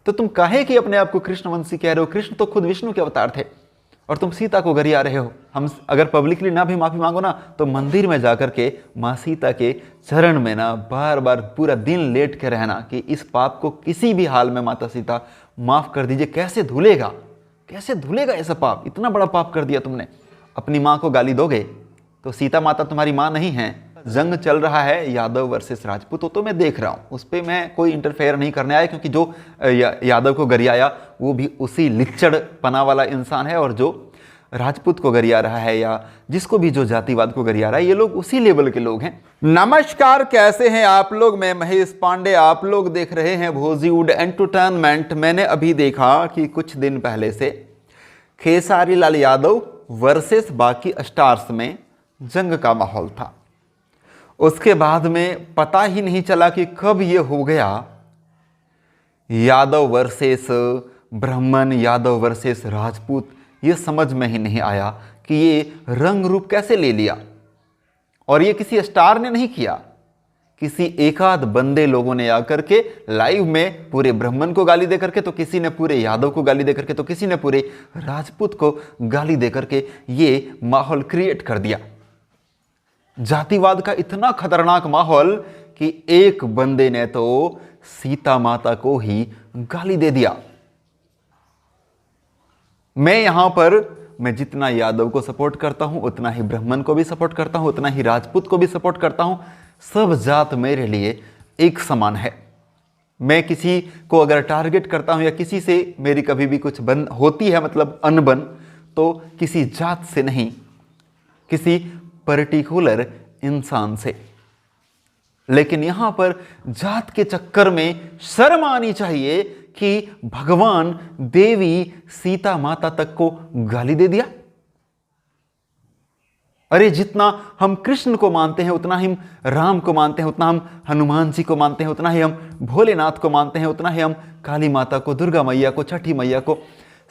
तो तुम काहे कि अपने आप को कृष्णवंशी कह रहे हो? कृष्ण तो खुद विष्णु के अवतार थे और तुम सीता को गरिया रहे हो। हम अगर पब्लिकली ना भी माफी मांगो ना, तो मंदिर में जाकर के माँ सीता के चरण में ना बार बार पूरा दिन लेट के रहना कि इस पाप को किसी भी हाल में माता सीता माफ कर दीजिए। कैसे धुलेगा, कैसे धुलेगा ऐसा पाप? इतना बड़ा पाप कर दिया तुमने। अपनी माँ को गाली दोगे तो सीता माता तुम्हारी माँ नहीं है। जंग चल रहा है यादव वर्सेस राजपूत, तो मैं देख रहा हूँ, उस पर मैं कोई इंटरफेयर नहीं करने आया, क्योंकि जो यादव को गरियाया वो भी उसी लिच्चड़ पना वाला इंसान है, और जो राजपूत को गरिया रहा है या जिसको भी जो जातिवाद को गरिया रहा है, ये लोग उसी लेवल के लोग हैं। नमस्कार, कैसे हैं आप लोग? मैं महेश पांडे, आप लोग देख रहे हैं भोजीवुड एंटरटेनमेंट। मैंने अभी देखा कि कुछ दिन पहले से खेसारी लाल यादव वर्सेस बाकी स्टार्स में जंग का माहौल था। उसके बाद में पता ही नहीं चला कि कब ये हो गया यादव वर्सेस ब्राह्मण, यादव वर्सेस राजपूत। ये समझ में ही नहीं आया कि ये रंग रूप कैसे ले लिया। और ये किसी स्टार ने नहीं किया, किसी एकाध बंदे लोगों ने आकर के लाइव में पूरे ब्राह्मण को गाली देकर के, तो किसी ने पूरे यादव को गाली देकर के, तो किसी ने पूरे राजपूत को गाली देकर के ये माहौल क्रिएट कर दिया। जातिवाद का इतना खतरनाक माहौल कि एक बंदे ने तो सीता माता को ही गाली दे दिया। मैं यहां पर जितना यादव को सपोर्ट करता हूं, उतना ही ब्राह्मण को भी सपोर्ट करता हूं, उतना ही राजपूत को भी सपोर्ट करता हूं। सब जात मेरे लिए एक समान है। मैं किसी को अगर टारगेट करता हूं या किसी से मेरी कभी भी कुछ बन होती है, मतलब अनबन, तो किसी जात से नहीं, किसी पर्टिकुलर इंसान से। लेकिन यहां पर जात के चक्कर में शर्म आनी चाहिए कि भगवान देवी सीता माता तक को गाली दे दिया। अरे जितना हम कृष्ण को मानते हैं, उतना ही हम राम को मानते हैं, उतना हम हनुमान जी को मानते हैं, उतना ही हम भोलेनाथ को मानते हैं, उतना ही हम काली माता को, दुर्गा मैया को, छठी मैया को,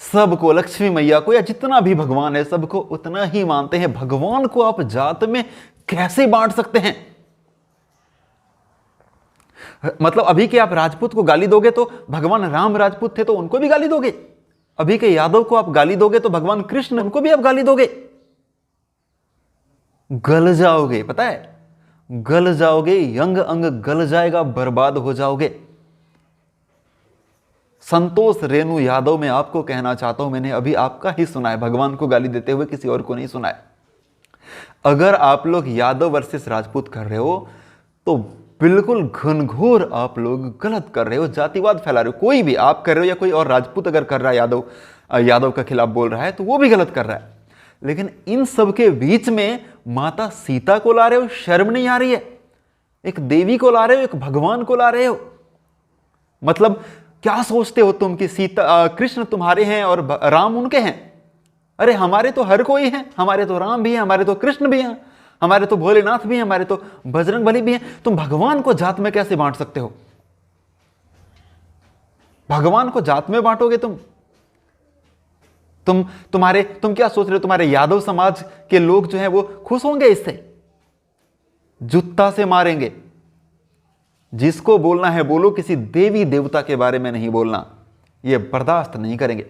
सबको, लक्ष्मी मैया को, या जितना भी भगवान है सबको उतना ही मानते हैं। भगवान को आप जात में कैसे बांट सकते हैं? मतलब अभी के आप राजपूत को गाली दोगे तो भगवान राम राजपूत थे तो उनको भी गाली दोगे। अभी के यादव को आप गाली दोगे तो भगवान कृष्ण, उनको भी आप गाली दोगे। गल जाओगे, पता है, गल जाओगे, यंग अंग गल जाएगा, बर्बाद हो जाओगे। संतोष रेणु यादव, मैं आपको कहना चाहता हूं, मैंने अभी आपका ही सुना है भगवान को गाली देते हुए, किसी और को नहीं सुना है। अगर आप लोग यादव वर्सेस राजपूत कर रहे हो तो बिल्कुल घनघोर आप लोग गलत कर रहे हो, जातिवाद फैला रहे हो। कोई भी आप कर रहे हो या कोई और राजपूत अगर कर रहा है, यादव का खिलाफ बोल रहा है, तो वो भी गलत कर रहा है। लेकिन इन सब के बीच में माता सीता को ला रहे हो, शर्म नहीं आ रही है? एक देवी को ला रहे हो, एक भगवान को ला रहे हो। मतलब क्या सोचते हो तुम कि सीता कृष्ण तुम्हारे हैं और राम उनके हैं? अरे हमारे तो हर कोई है, हमारे तो राम भी है, हमारे तो कृष्ण भी हैं, हमारे तो भोलेनाथ भी हैं, हमारे तो बजरंगबली भी हैं। तुम भगवान को जात में कैसे बांट सकते हो? भगवान को जात में बांटोगे तुम? तुम क्या सोच रहे हो? तुम्हारे यादव समाज के लोग जो हैं वो खुश होंगे इससे? जूता से मारेंगे। जिसको बोलना है बोलो, किसी देवी देवता के बारे में नहीं बोलना, ये बर्दाश्त नहीं करेंगे।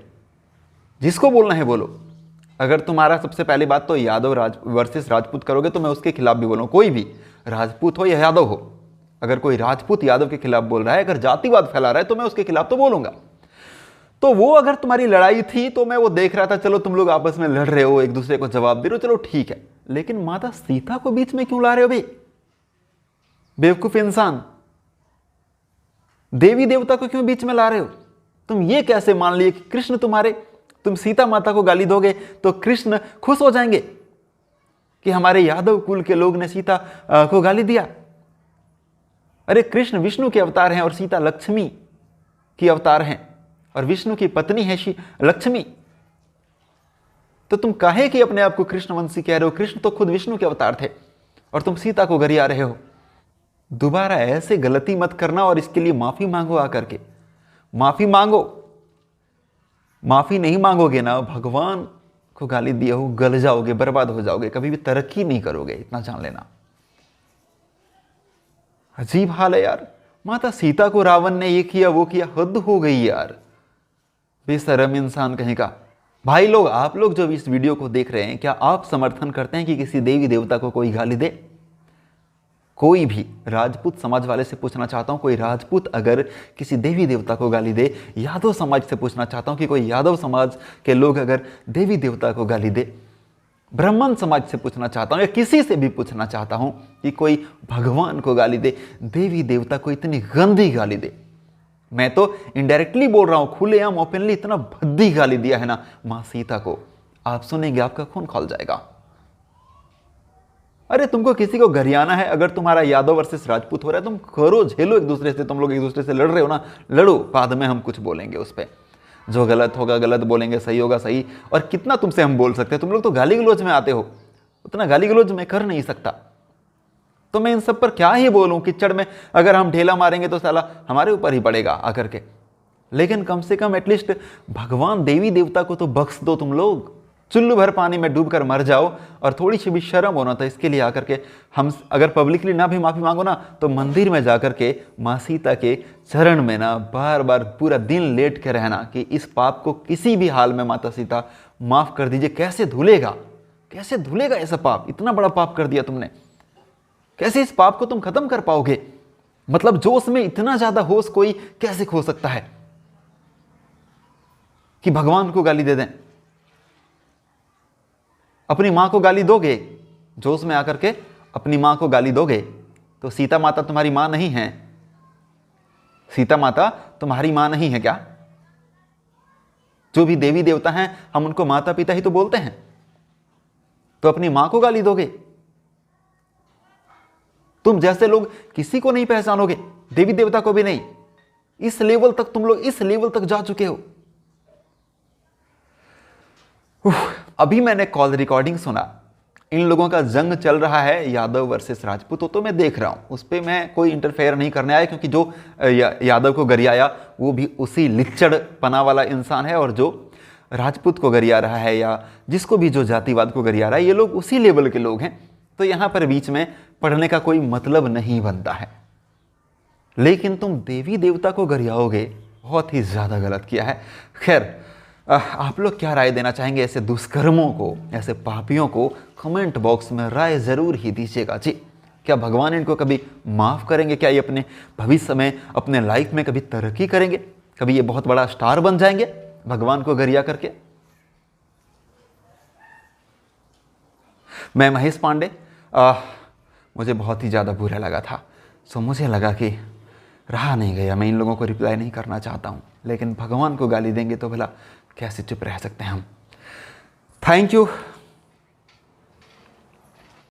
जिसको बोलना है बोलो। अगर तुम्हारा सबसे पहली बात तो यादव वर्सेस राजपूत करोगे तो मैं उसके खिलाफ भी बोलूँ, कोई भी राजपूत हो या यादव हो। अगर कोई राजपूत यादव के खिलाफ बोल रहा है, अगर जातिवाद फैला रहा है, तो मैं उसके खिलाफ तो बोलूंगा। तो वो अगर तुम्हारी लड़ाई थी तो मैं वो देख रहा था, चलो तुम लोग आपस में लड़ रहे हो, एक दूसरे को जवाब दे रहे हो, चलो ठीक है। लेकिन माता सीता को बीच में क्यों ला रहे हो भाई? बेवकूफ इंसान, देवी देवता को क्यों बीच में ला रहे हो? तुम ये कैसे मान लिए कि कृष्ण तुम्हारे, तुम सीता माता को गाली दोगे तो कृष्ण खुश हो जाएंगे कि हमारे यादव कुल के लोग ने सीता को गाली दिया? अरे कृष्ण विष्णु के अवतार हैं और सीता लक्ष्मी की अवतार हैं, और विष्णु की पत्नी है लक्ष्मी। तो तुम काहे कि अपने आप को कृष्णवंशी कह रहे हो? कृष्ण तो खुद विष्णु के अवतार थे और तुम सीता को गरिया रहे हो। दोबारा ऐसे गलती मत करना और इसके लिए माफी मांगो। आकर के माफी मांगो। माफी नहीं मांगोगे ना, भगवान को गाली दिए हो, गल जाओगे, बर्बाद हो जाओगे, कभी भी तरक्की नहीं करोगे, इतना जान लेना। अजीब हाल है यार। माता सीता को रावण ने ये किया वो किया, हद हो गई यार, बेशरम इंसान कहीं का। भाई लोग, आप लोग जो इस वीडियो को देख रहे हैं, क्या आप समर्थन करते हैं कि किसी देवी देवता को कोई गाली दे? कोई भी राजपूत समाज वाले से पूछना चाहता हूं, कोई राजपूत अगर किसी देवी देवता को गाली दे, यादव समाज से पूछना चाहता हूं कि कोई यादव समाज के लोग अगर देवी देवता को गाली दे, ब्राह्मण समाज से पूछना चाहता हूं या किसी से भी पूछना चाहता हूं कि कोई भगवान को गाली दे, देवी देवता को इतनी गंदी गाली दे। मैं तो इनडायरेक्टली बोल रहा हूं, खुलेआम ओपनली इतना भद्दी गाली दिया है ना मां सीता को, आप सुनेंगे आपका खून खौल जाएगा। अरे तुमको किसी को गरियाना है, अगर तुम्हारा यादव वर्सेस राजपूत हो रहा है, तुम करो, झेलो एक दूसरे से, तुम लोग एक दूसरे से लड़ रहे हो ना, लड़ो, बाद में हम कुछ बोलेंगे उस पर, जो गलत होगा गलत बोलेंगे, सही होगा सही। और कितना तुमसे हम बोल सकते हैं, तुम लोग तो गाली गलौज में आते हो, उतना गाली गलौज मैं कर नहीं सकता, तो मैं इन सब पर क्या ही बोलूं। कीचड़ में अगर हम ढेला मारेंगे तो साला हमारे ऊपर ही पड़ेगा आकर के, लेकिन कम से कम एटलीस्ट भगवान देवी देवता को तो बख्श दो। तुम लोग चुल्लू भर पानी में डूबकर मर जाओ और थोड़ी सी भी शर्म होना था, इसके लिए आकर के हम अगर पब्लिकली ना भी माफ़ी मांगो ना, तो मंदिर में जाकर के माँ सीता के चरण में ना बार बार पूरा दिन लेट के रहना कि इस पाप को किसी भी हाल में माता सीता माफ़ कर दीजिए। कैसे धुलेगा, कैसे धुलेगा ऐसा पाप? इतना बड़ा पाप कर दिया तुमने, कैसे इस पाप को तुम खत्म कर पाओगे? मतलब जोश में इतना ज़्यादा होश कोई कैसे खो सकता है कि भगवान को गाली दे दें? अपनी मां को गाली दोगे, जोश में आकर के अपनी मां को गाली दोगे, तो सीता माता तुम्हारी मां नहीं है? सीता माता तुम्हारी मां नहीं है क्या? जो भी देवी देवता हैं हम उनको माता पिता ही तो बोलते हैं, तो अपनी मां को गाली दोगे? तुम जैसे लोग किसी को नहीं पहचानोगे, देवी देवता को भी नहीं। इस लेवल तक तुम लोग, इस लेवल तक जा चुके हो। अभी मैंने कॉल रिकॉर्डिंग सुना, इन लोगों का जंग चल रहा है यादव वर्सेस राजपूत, तो मैं देख रहा हूं, उस पर मैं कोई इंटरफेयर नहीं करने आया, क्योंकि जो यादव को गरियाया वो भी उसी लिच्चड़पना वाला इंसान है, और जो राजपूत को गरिया रहा है या जिसको भी जो जातिवाद को गरिया रहा है, ये लोग उसी लेवल के लोग हैं। तो यहां पर बीच में पढ़ने का कोई मतलब नहीं बनता है। लेकिन तुम देवी देवता को गरियाओगे, बहुत ही ज़्यादा गलत किया है। खैर, आप लोग क्या राय देना चाहेंगे ऐसे दुष्कर्मों को, ऐसे पापियों को? कमेंट बॉक्स में राय ज़रूर ही दीजिएगा जी। क्या भगवान इनको कभी माफ़ करेंगे? क्या ये अपने भविष्य में, अपने लाइफ में कभी तरक्की करेंगे? कभी ये बहुत बड़ा स्टार बन जाएंगे भगवान को गरिया करके? मैं महेश पांडे, मुझे बहुत ही ज़्यादा बुरा लगा था, सो मुझे लगा कि रहा नहीं गया, मैं इन लोगों को रिप्लाई नहीं करना चाहता हूँ, लेकिन भगवान को गाली देंगे तो भला कैसे चुप रह सकते हैं हम। Thank you.